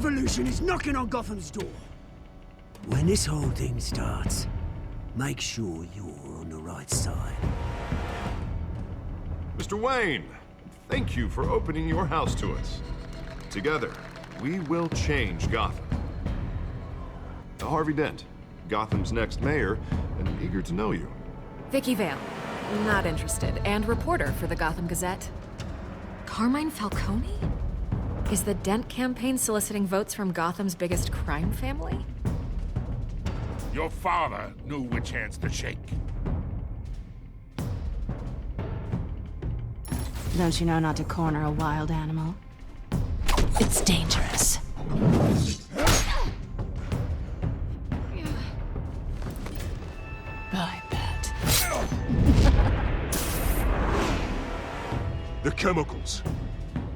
revolution is knocking on Gotham's door. When this whole thing starts, make sure you're on the right side. Mr. Wayne, thank you for opening your house to us. Together, we will change Gotham. Harvey Dent, Gotham's next mayor, and eager to know you. Vicky Vale. Not interested. And reporter for the Gotham Gazette. Carmine Falcone? Is the Dent campaign soliciting votes from Gotham's biggest crime family? Your father knew which hands to shake. Don't you know not to corner a wild animal? It's dangerous. I bet. The chemicals.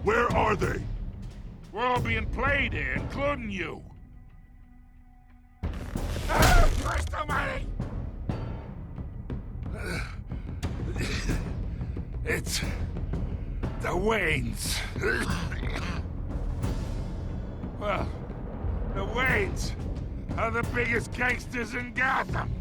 Where are they? We're all being played here, including you. Christ almighty! It's the Waynes. Well, the Waynes are the biggest gangsters in Gotham.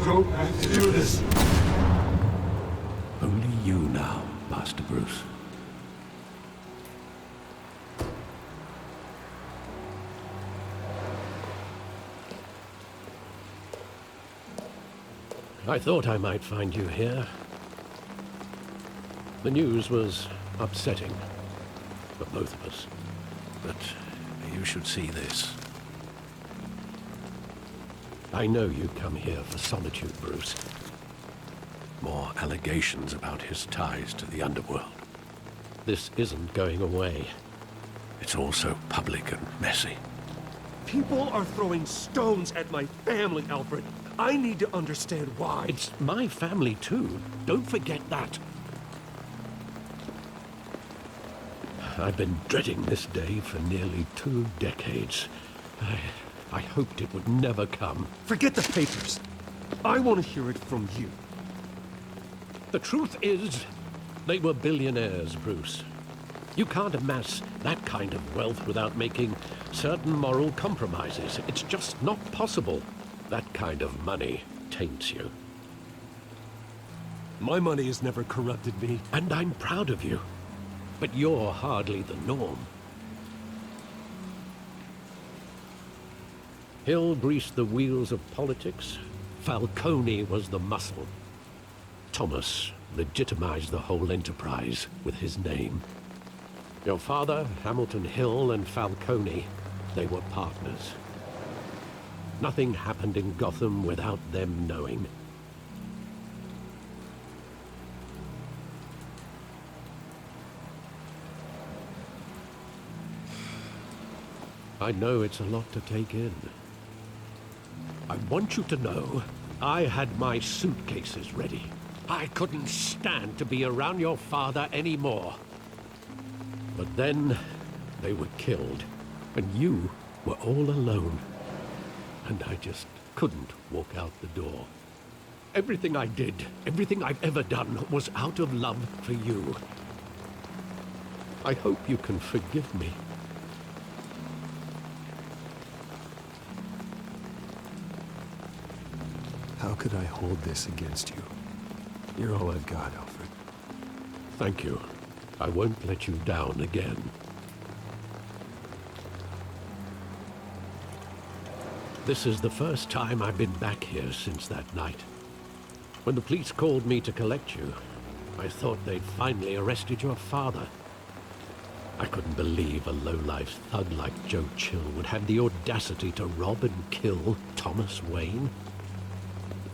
Don't have to do this. Only you now, Master Bruce. I thought I might find you here. The news was upsetting for both of us. But you should see this. I know you come here for solitude, Bruce. More allegations about his ties to the underworld. This isn't going away. It's all so public and messy. People are throwing stones at my family, Alfred. I need to understand why. It's my family, too. Don't forget that. I've been dreading this day for nearly 2 decades. I hoped it would never come. Forget the papers. I want to hear it from you. The truth is, they were billionaires, Bruce. You can't amass that kind of wealth without making certain moral compromises. It's just not possible. That kind of money taints you. My money has never corrupted me. And I'm proud of you. But you're hardly the norm. Hill greased the wheels of politics. Falcone was the muscle. Thomas legitimized the whole enterprise with his name. Your father, Hamilton Hill, and Falcone, they were partners. Nothing happened in Gotham without them knowing. I know it's a lot to take in. I want you to know, I had my suitcases ready. I couldn't stand to be around your father anymore. But then, they were killed, and you were all alone. And I just couldn't walk out the door. Everything I did, everything I've ever done, was out of love for you. I hope you can forgive me. How could I hold this against you? You're all I've got, Alfred. Thank you. I won't let you down again. This is the first time I've been back here since that night. When the police called me to collect you, I thought they'd finally arrested your father. I couldn't believe a low-life thug like Joe Chill would have the audacity to rob and kill Thomas Wayne.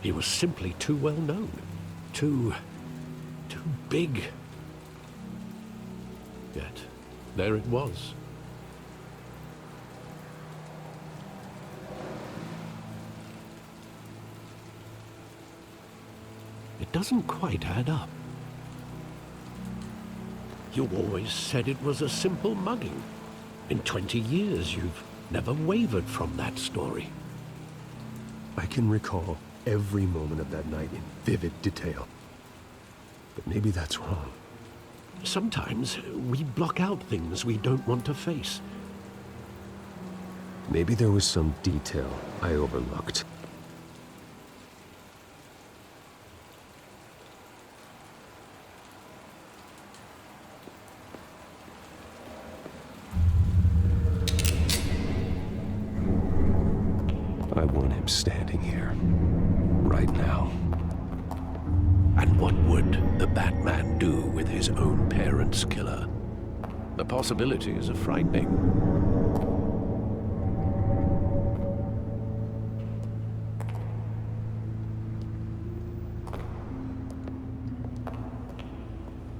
He was simply too well known. Too big. Yet, there it was. It doesn't quite add up. You always said it was a simple mugging. In 20 years, you've never wavered from that story. I can recall every moment of that night in vivid detail. But maybe that's wrong. Sometimes we block out things we don't want to face. Maybe there was some detail I overlooked. I want him standing here, right now. And what would the Batman do with his own parents' killer? The possibilities are frightening.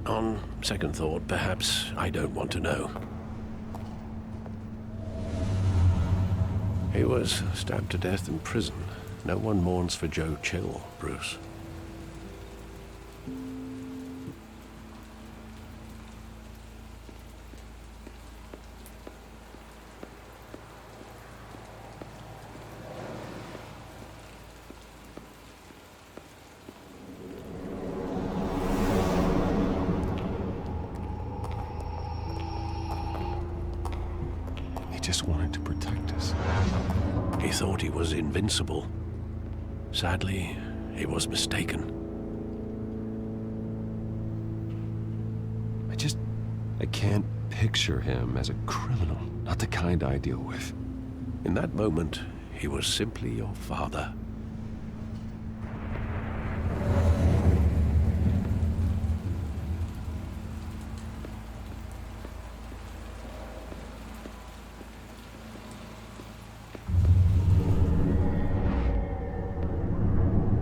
On second thought, perhaps I don't want to know. He was stabbed to death in prison. No one mourns for Joe Chill, Bruce. He just wanted to protect us. He thought he was invincible. Sadly, he was mistaken. I can't picture him as a criminal. Not the kind I deal with. In that moment, he was simply your father.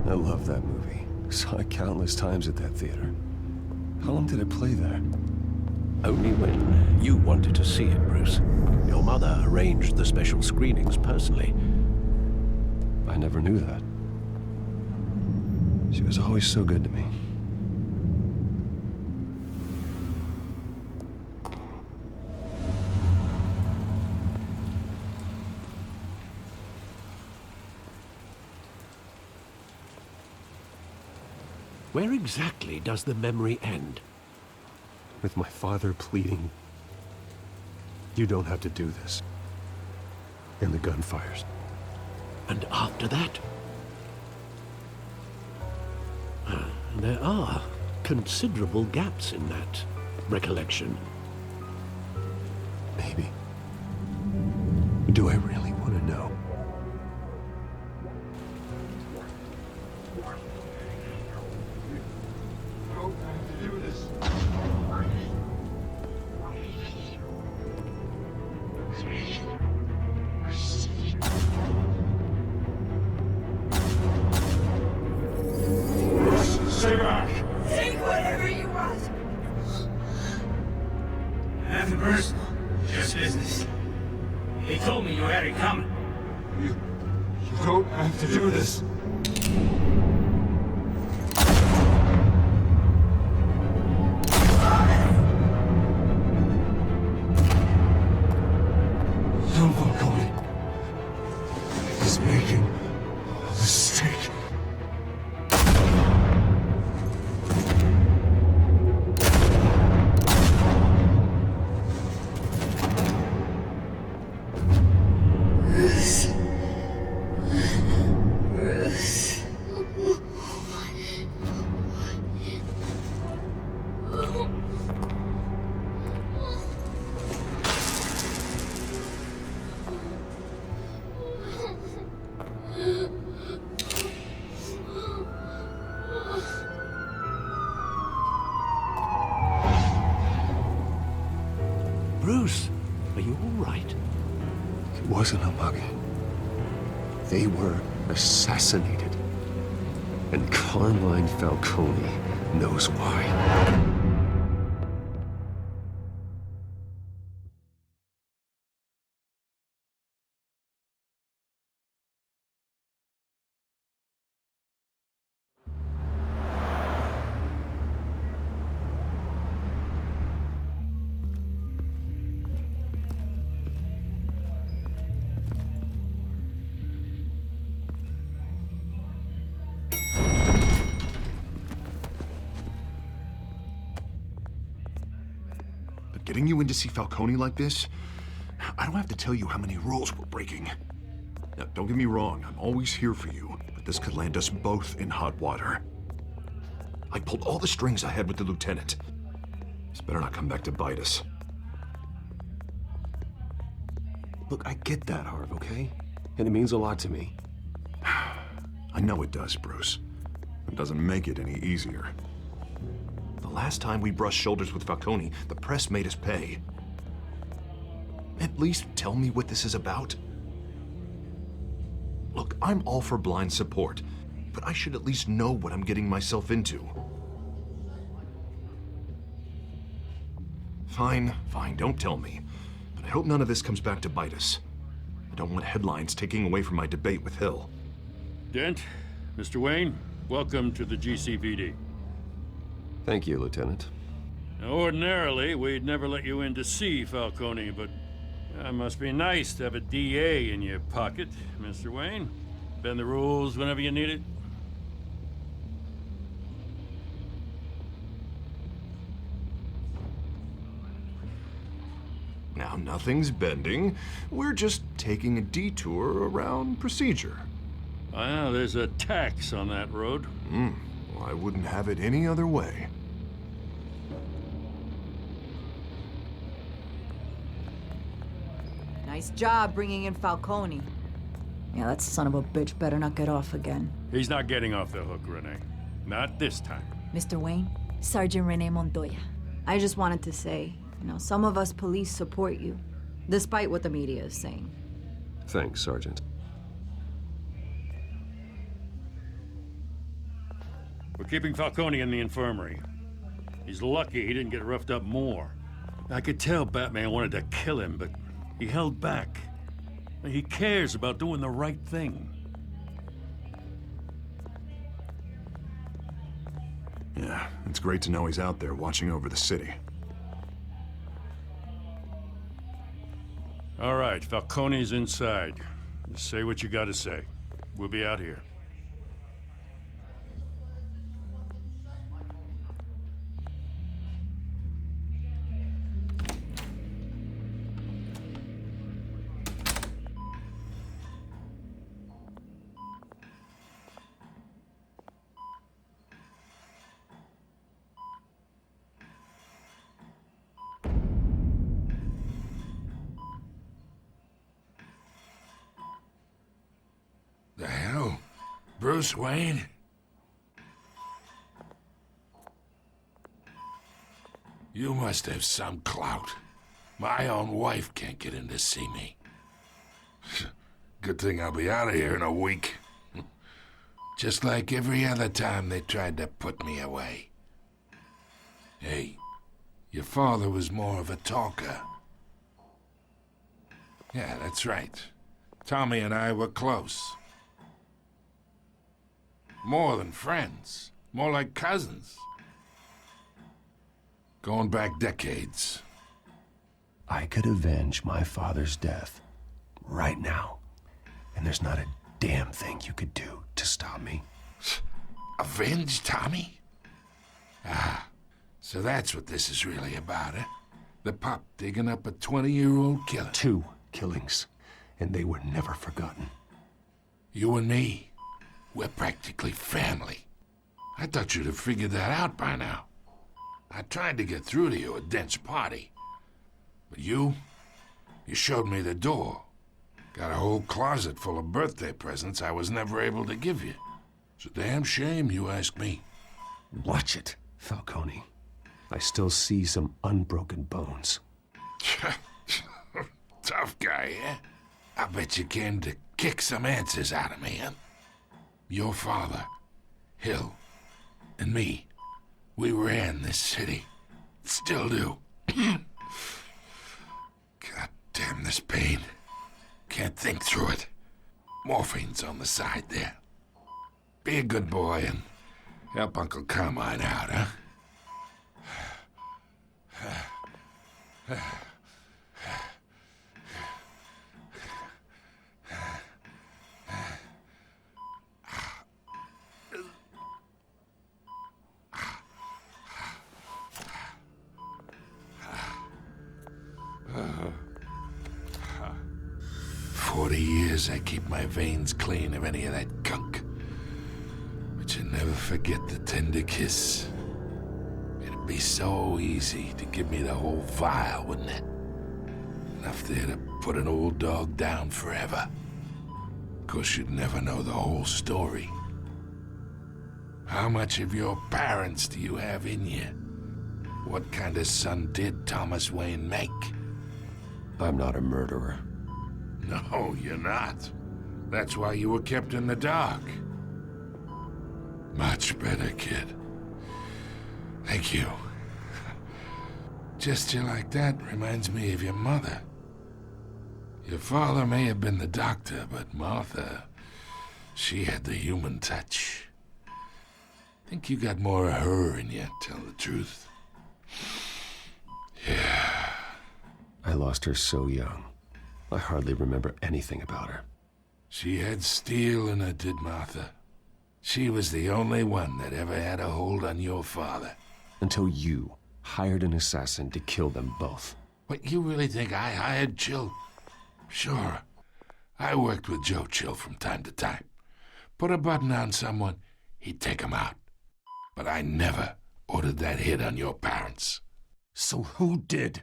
I love that movie. Saw it countless times at that theater. How long did it play there? Only when you wanted to see it, Bruce. Your mother arranged the special screenings personally. I never knew that. She was always so good to me. Where exactly does the memory end? With my father pleading, "You don't have to do this." And the gun fires. And after that? There are considerable gaps in that recollection. Maybe. Do I really want to know? Stay back! Take whatever you want. Nothing personal, just business. He told me you had it coming. You don't have to do this. Don't walk away. He's making a mistake. Bruce. Bruce, are you all right? It wasn't a mugging. They were assassinated. And Carmine Falcone knows why. Getting you in to see Falcone like this? I don't have to tell you how many rules we're breaking. Now, don't get me wrong, I'm always here for you, but this could land us both in hot water. I pulled all the strings I had with the lieutenant. This better not come back to bite us. Look, I get that, Harv, okay? And it means a lot to me. I know it does, Bruce. It doesn't make it any easier. The last time we brushed shoulders with Falcone, the press made us pay. At least tell me what this is about. Look, I'm all for blind support, but I should at least know what I'm getting myself into. Fine, don't tell me. But I hope none of this comes back to bite us. I don't want headlines taking away from my debate with Hill. Dent, Mr. Wayne, welcome to the GCPD. Thank you, Lieutenant. Now, ordinarily, we'd never let you in to see Falcone, but it must be nice to have a DA in your pocket, Mr. Wayne. Bend the rules whenever you need it. Now, nothing's bending. We're just taking a detour around procedure. Well, there's a tax on that road. Well, I wouldn't have it any other way. Nice job bringing in Falcone. Yeah, that son of a bitch better not get off again. He's not getting off the hook, Renee. Not this time. Mr. Wayne, Sergeant Renee Montoya. I just wanted to say, some of us police support you, despite what the media is saying. Thanks, Sergeant. We're keeping Falcone in the infirmary. He's lucky he didn't get roughed up more. I could tell Batman wanted to kill him, but he held back. He cares about doing the right thing. Yeah, it's great to know he's out there watching over the city. All right, Falcone's inside. Just say what you gotta say. We'll be out here. The hell? Bruce Wayne? You must have some clout. My own wife can't get in to see me. Good thing I'll be out of here in a week. Just like every other time they tried to put me away. Hey, your father was more of a talker. Yeah, that's right. Tommy and I were close. More than friends. More like cousins. Going back decades. I could avenge my father's death right now. And there's not a damn thing you could do to stop me. Avenge Tommy? Ah, so that's what this is really about, eh? The pup digging up a 20-year-old killer. 2 killings, and they were never forgotten. You and me, we're practically family. I thought you'd have figured that out by now. I tried to get through to you at Dent's party. But you showed me the door. Got a whole closet full of birthday presents I was never able to give you. It's a damn shame, you ask me. Watch it, Falcone. I still see some unbroken bones. Tough guy, eh? I bet you came to kick some answers out of me, huh? Your father, Hill, and me, we ran this city. Still do. God damn this pain. Can't think through it. Morphine's on the side there. Be a good boy and help Uncle Carmine out, huh? I keep my veins clean of any of that gunk. But you never forget the tender kiss. It'd be so easy to give me the whole vial, wouldn't it? Enough there to put an old dog down forever. Of course, you'd never know the whole story. How much of your parents do you have in you? What kind of son did Thomas Wayne make? I'm not a murderer. No, you're not. That's why you were kept in the dark. Much better, kid. Thank you. Gesture like that reminds me of your mother. Your father may have been the doctor, but Martha, she had the human touch. Think you got more of her in you, tell the truth. Yeah. I lost her so young. I hardly remember anything about her. She had steel in her, did Martha. She was the only one that ever had a hold on your father. Until you hired an assassin to kill them both. What, you really think I hired Chill? Sure. I worked with Joe Chill from time to time. Put a button on someone, he'd take him out. But I never ordered that hit on your parents. So who did?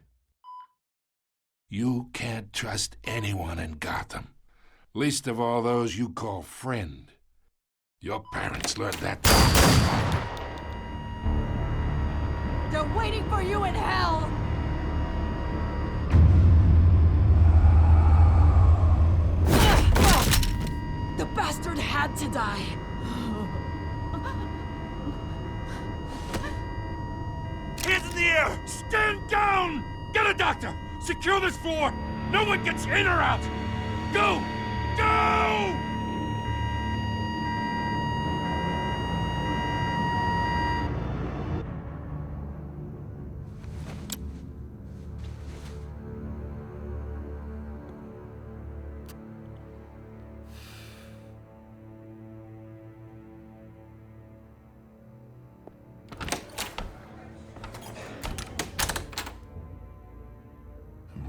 You can't trust anyone in Gotham. Least of all those you call friend. Your parents learned that. They're waiting for you in hell! The bastard had to die. Hands in the air! Stand down! Get a doctor! Secure this floor! No one gets in or out! Go! Go!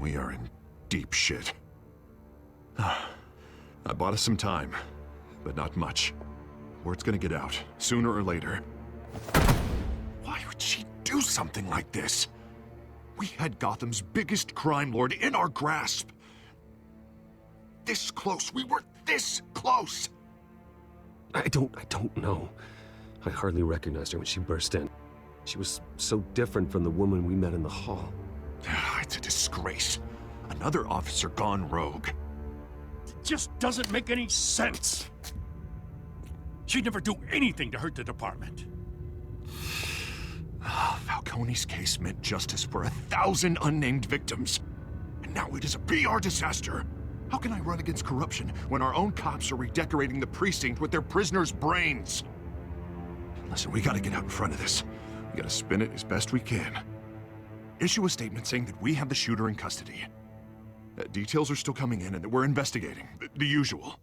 We are in deep shit. I bought us some time, but not much. Word's gonna get out, sooner or later. Why would she do something like this? We had Gotham's biggest crime lord in our grasp. This close. We were this close. I don't know. I hardly recognized her when she burst in. She was so different from the woman we met in the hall. It's a disgrace. Another officer gone rogue. It just doesn't make any sense. She'd never do anything to hurt the department. Falcone's case meant justice for 1,000 unnamed victims. And now it is a PR disaster. How can I run against corruption when our own cops are redecorating the precinct with their prisoners' brains? Listen, we gotta get out in front of this. We gotta spin it as best we can. Issue a statement saying that we have the shooter in custody. Details are still coming in and that we're investigating. The usual.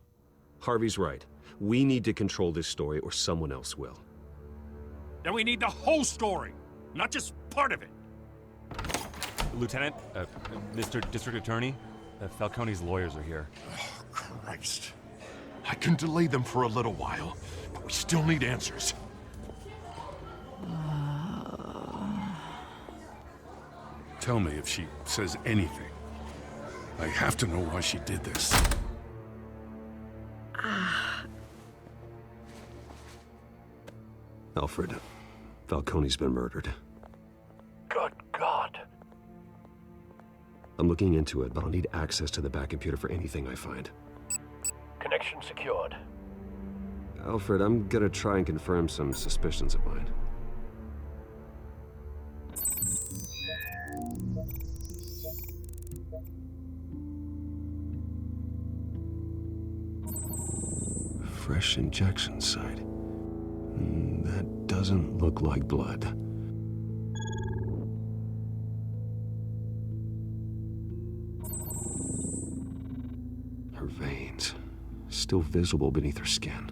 Harvey's right. We need to control this story or someone else will. Then we need the whole story, not just part of it. Lieutenant, Mr. District Attorney, Falcone's lawyers are here. Oh, Christ. I can delay them for a little while, but we still need answers. Tell me if she says anything. I have to know why she did this. Alfred, Falcone's been murdered. Good God. I'm looking into it, but I'll need access to the back computer for anything I find. Connection secured. Alfred, I'm gonna try and confirm some suspicions of mine. Fresh injection site. That doesn't look like blood. Her veins, still visible beneath her skin.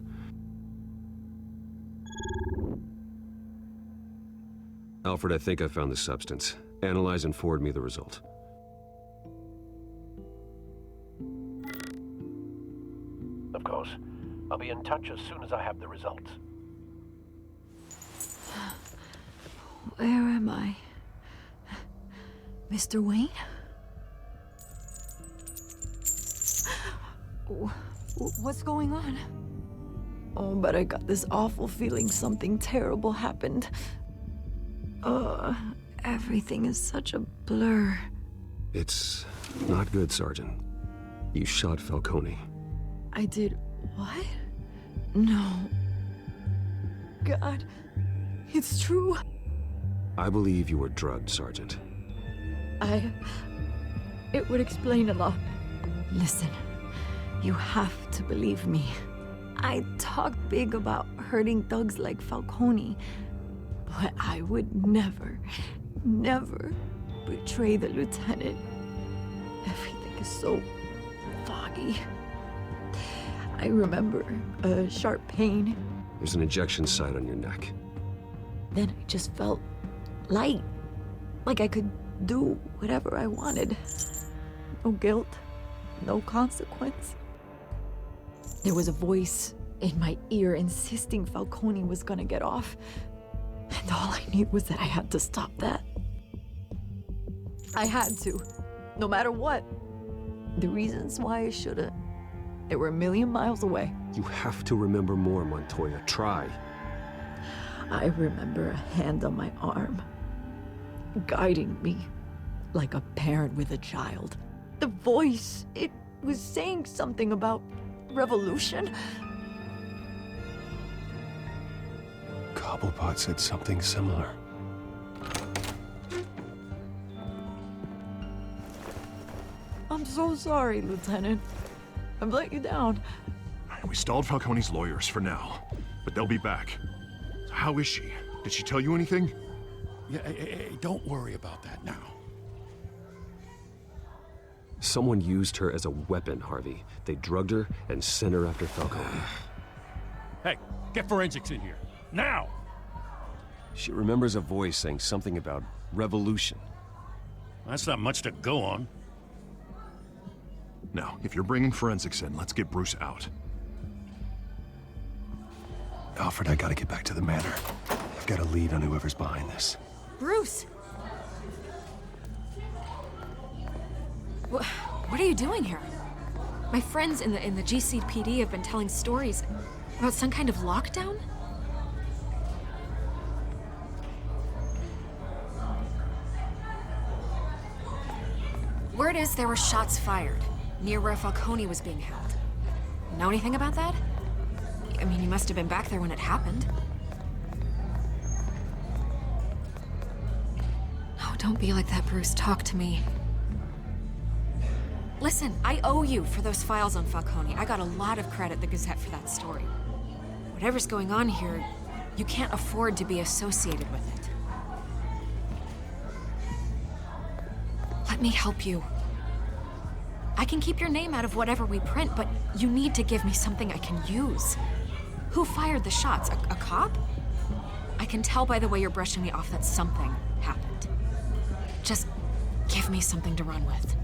Alfred, I think I found the substance. Analyze and forward me the result. Of course. I'll be in touch as soon as I have the results. Where am I? Mr. Wayne? What's going on? Oh, but I got this awful feeling something terrible happened. Everything is such a blur. It's not good, Sergeant. You shot Falcone. I did what? No. God, it's true. I believe you were drugged, Sergeant. It would explain a lot. Listen, you have to believe me. I talk big about hurting thugs like Falcone, but I would never betray the lieutenant. Everything is so foggy. I remember a sharp pain. There's an injection site on your neck. Then I just felt light, like I could do whatever I wanted. No guilt, no consequence. There was a voice in my ear insisting Falcone was gonna get off. And all I knew was that I had to stop that. I had to, no matter what. The reasons why I should've, they were a million miles away. You have to remember more, Montoya. Try. I remember a hand on my arm, guiding me like a parent with a child. The voice, it was saying something about revolution. Cobblepot said something similar. I'm so sorry, Lieutenant. I've let you down. We stalled Falcone's lawyers for now, but they'll be back. How is she? Did she tell you anything? Yeah, hey, don't worry about that now. Someone used her as a weapon, Harvey. They drugged her and sent her after Falcone. Hey, get forensics in here. Now! She remembers a voice saying something about revolution. That's not much to go on. Now, if you're bringing forensics in, let's get Bruce out. Alfred, I gotta get back to the manor. I've got a lead on whoever's behind this. Bruce! What are you doing here? My friends in the GCPD have been telling stories about some kind of lockdown? Word is there were shots fired near where Falcone was being held. Know anything about that? I mean, you must have been back there when it happened. Oh, don't be like that, Bruce. Talk to me. Listen, I owe you for those files on Falcone. I got a lot of credit at the Gazette for that story. Whatever's going on here, you can't afford to be associated with it. Let me help you. I can keep your name out of whatever we print, but you need to give me something I can use. Who fired the shots? A cop? I can tell by the way you're brushing me off that something happened. Just give me something to run with.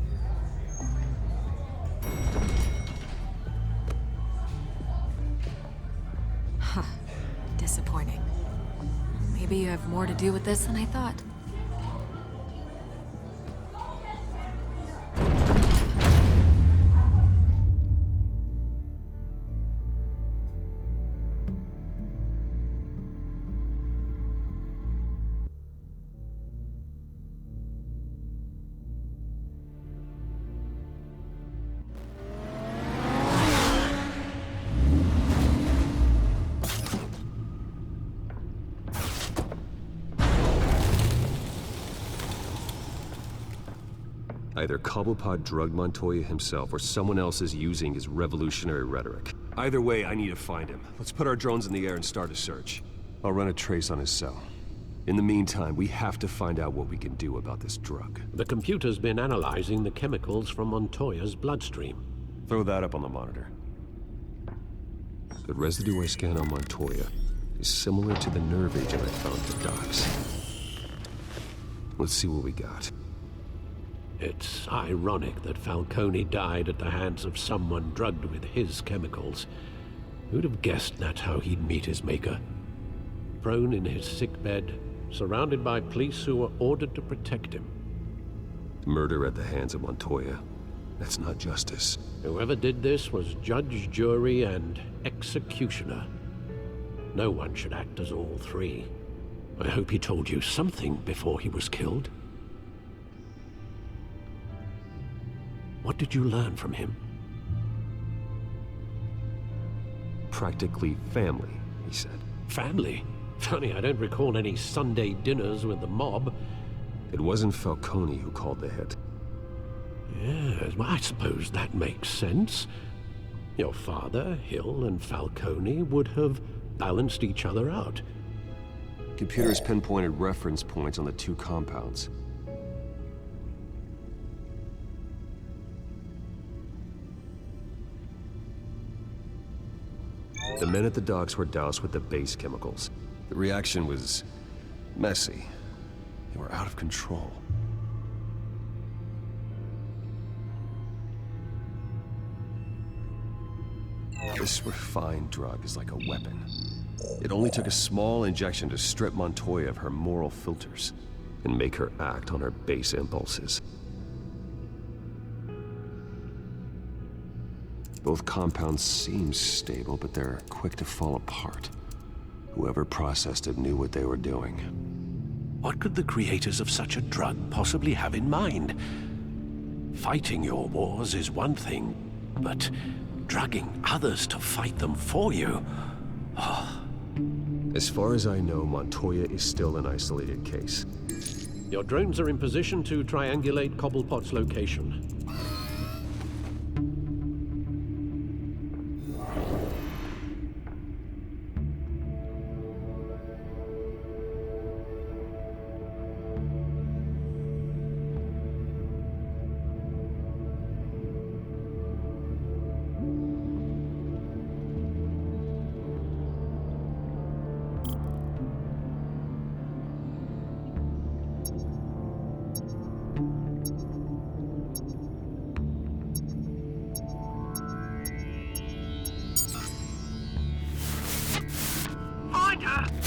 Huh. Disappointing. Maybe you have more to do with this than I thought. Either Cobblepot drugged Montoya himself, or someone else is using his revolutionary rhetoric. Either way, I need to find him. Let's put our drones in the air and start a search. I'll run a trace on his cell. In the meantime, we have to find out what we can do about this drug. The computer's been analyzing the chemicals from Montoya's bloodstream. Throw that up on the monitor. The residue I scan on Montoya is similar to the nerve agent I found at the docks. Let's see what we got. It's ironic that Falcone died at the hands of someone drugged with his chemicals. Who'd have guessed that's how he'd meet his maker? Prone in his sickbed, surrounded by police who were ordered to protect him. Murder at the hands of Montoya. That's not justice. Whoever did this was judge, jury, and executioner. No one should act as all three. I hope he told you something before he was killed. What did you learn from him? Practically family, he said. Family? Funny, I don't recall any Sunday dinners with the mob. It wasn't Falcone who called the hit. Yes, well, I suppose that makes sense. Your father, Hill, and Falcone would have balanced each other out. Computers pinpointed reference points on the two compounds. The men at the docks were doused with the base chemicals. The reaction was messy. They were out of control. This refined drug is like a weapon. It only took a small injection to strip Montoya of her moral filters and make her act on her base impulses. Both compounds seem stable, but they're quick to fall apart. Whoever processed it knew what they were doing. What could the creators of such a drug possibly have in mind? Fighting your wars is one thing, but drugging others to fight them for you? Oh. As far as I know, Montoya is still an isolated case. Your drones are in position to triangulate Cobblepot's location.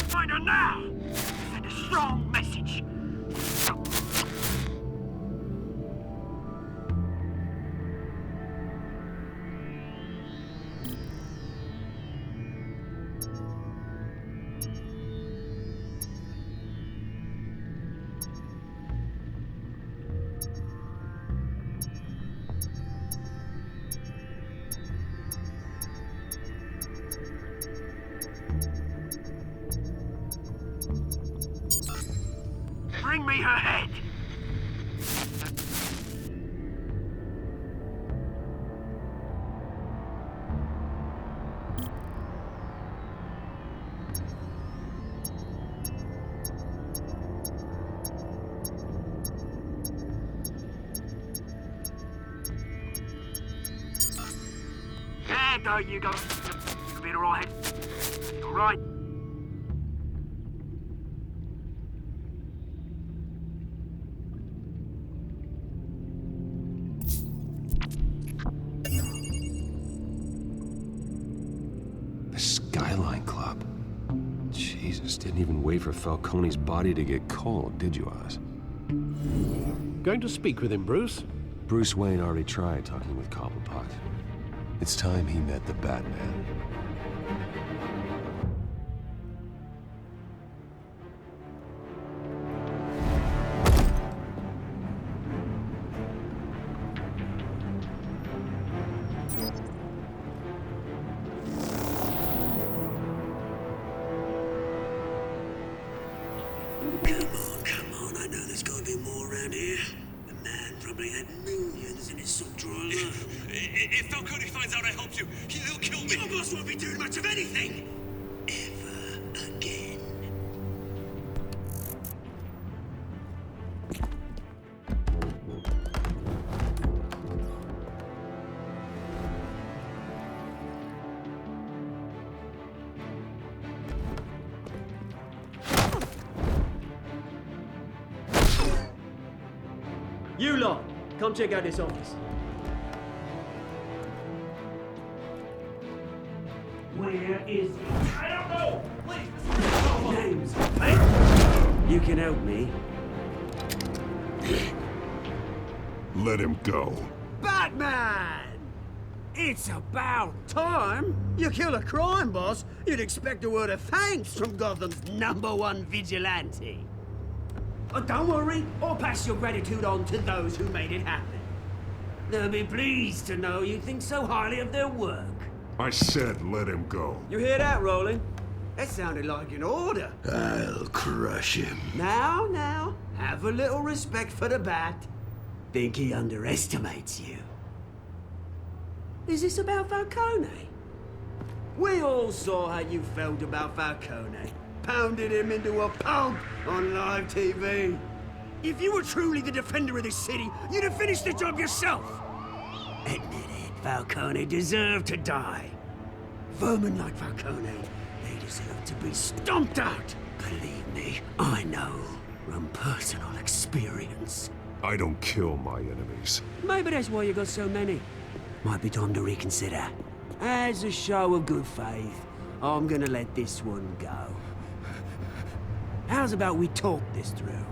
Find her now! Send a strong message. Bring me her head! There you go. You'll be alright. Alright. Skyline Club. Jesus, didn't even wait for Falcone's body to get cold, did you, Oz? Going to speak with him, Bruce? Bruce Wayne already tried talking with Cobblepot. It's time he met the Batman. Come on, I know there's gotta be more around here than that. man probably had millions in his sock drawer alone. If Falcone finds out I helped you, he'll kill me. Your boss won't be doing much of anything! Ever again. You lot, come check out this office. Where is he? I don't know! Please, James, mate! You can help me. Let him go. Batman! It's about time. You kill a crime boss, you'd expect a word of thanks from Gotham's #1 vigilante. Oh, don't worry, I'll pass your gratitude on to those who made it happen. They'll be pleased to know you think so highly of their work. I said let him go. You hear that, Roland? That sounded like an order. I'll crush him. Now, have a little respect for the Bat. Think he underestimates you. Is this about Falcone? We all saw how you felt about Falcone. Pounded him into a pulp on live TV. If you were truly the defender of this city, you'd have finished the job yourself. Admit it, Falcone deserved to die. Vermin like Falcone, they deserve to be stomped out. Believe me, I know from personal experience. I don't kill my enemies. Maybe that's why you got so many. Might be time to reconsider. As a show of good faith, I'm gonna let this one go. How's about we talk this through?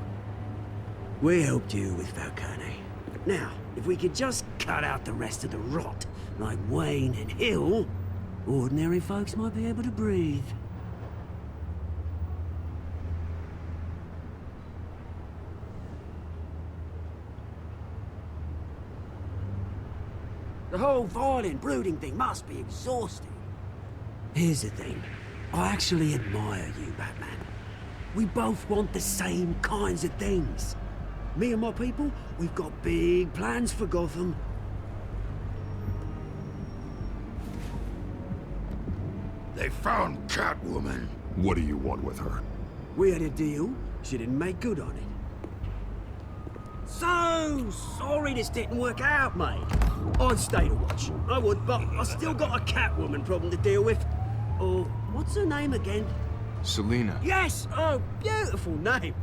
We helped you with Falcone. Now, if we could just cut out the rest of the rot, like Wayne and Hill, ordinary folks might be able to breathe. The whole violent, brooding thing must be exhausting. Here's the thing. I actually admire you, Batman. We both want the same kinds of things. Me and my people, we've got big plans for Gotham. They found Catwoman. What do you want with her? We had a deal. She didn't make good on it. So sorry this didn't work out, mate. I'd stay to watch. I would, but I still got a Catwoman problem to deal with. Oh, what's her name again? Selina. Yes! Oh, beautiful name.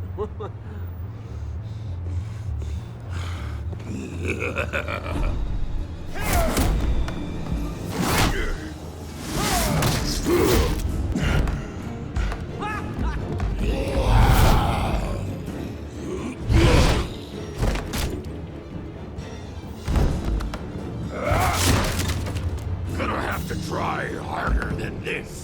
Gonna have to try harder than this.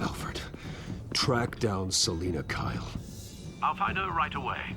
Alfred, track down Selina Kyle. I'll find her right away.